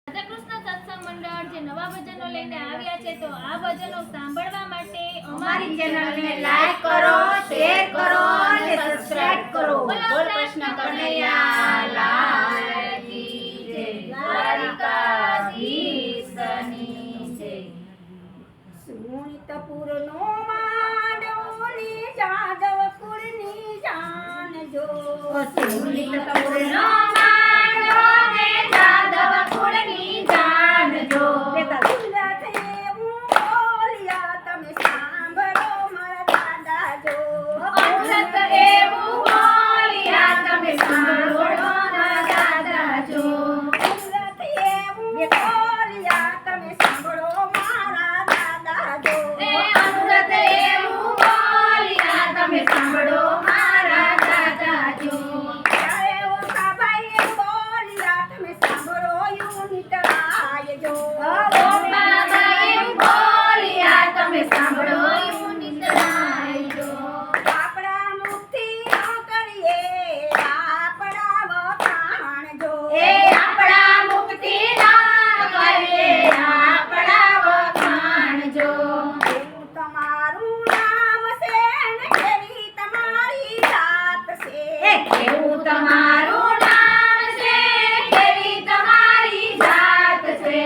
રાધાકૃષ્ણ સત્સંગ મંડળ જે નવા ભજનો લઈને આવ્યા છે, તો આ ભજનો સાંભળવા માટે અમારી ચેનલને લાઈક કરો, શેર કરો અને સબસ્ક્રાઇબ કરો. બોલો કૃષ્ણ કનૈયા લાલ કી જય, દ્વારિકાધીશની જય. સુનિતપુરનો માંડોલી જાદવ કુળની જાન જો. સુનિતપુરનો માંડો ને જાદવ કુળની જાન જો. સુરત એવું બોલ્યા તમે સાંભળો મારા દાદા જો. સુરત એવું બોલ્યા તમે સાંભળો મારા દાદા જો. સુરત એવું બોલ્યા તમે સાંભળો મારા દાદા જો. એ અનુરત એવું બોલ્યા તમે સાંભળો મારા દાદા જો. ત્યારે ઓખાભાઈ એમ બોલ્યા તમે સાંભળો યુનિટરાય જો. ગોપાબાઈ એમ બોલ્યા તમે સાંભળો યુનિટરાય જો. આપણા મુખથી ન કરીએ આપણા વખાણ જો. એ આપણા મુક્તિ ના કરીએ આપણા વખાણ જો. એવું તમારું નામ છે ને કેવી તમારી જાત છે. એ કેવું તમારું નામ છે, કેવી તમારી જાત છે.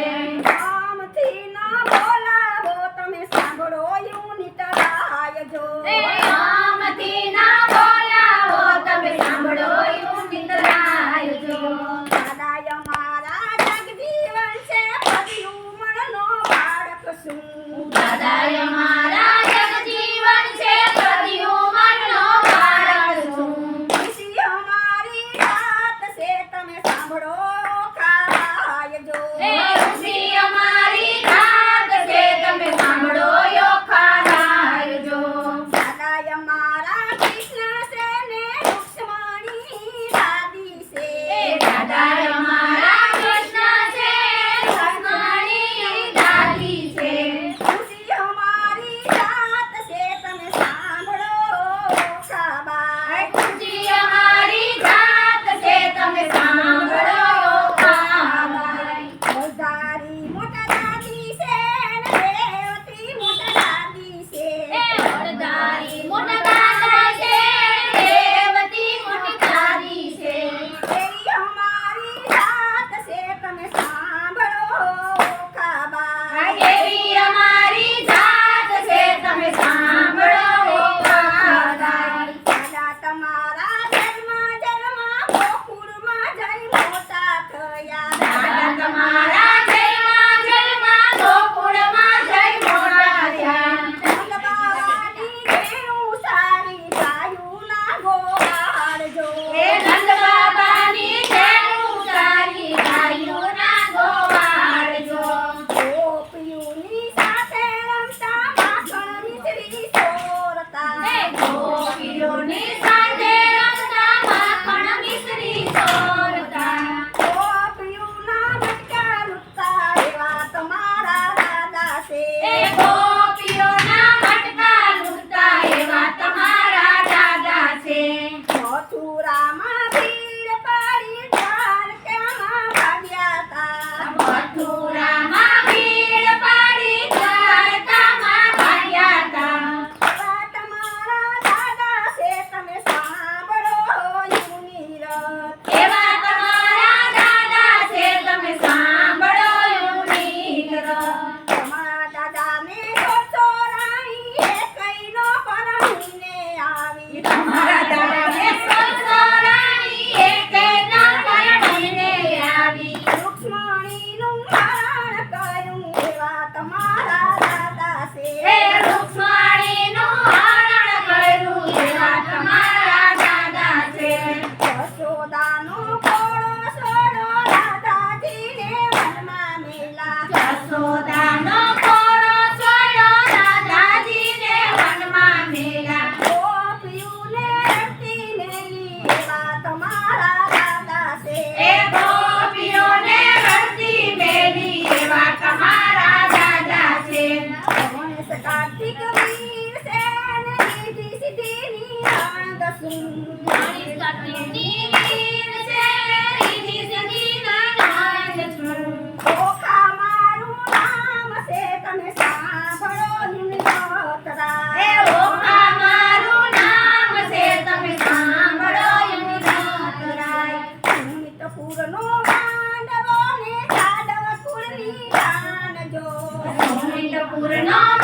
ઘરનો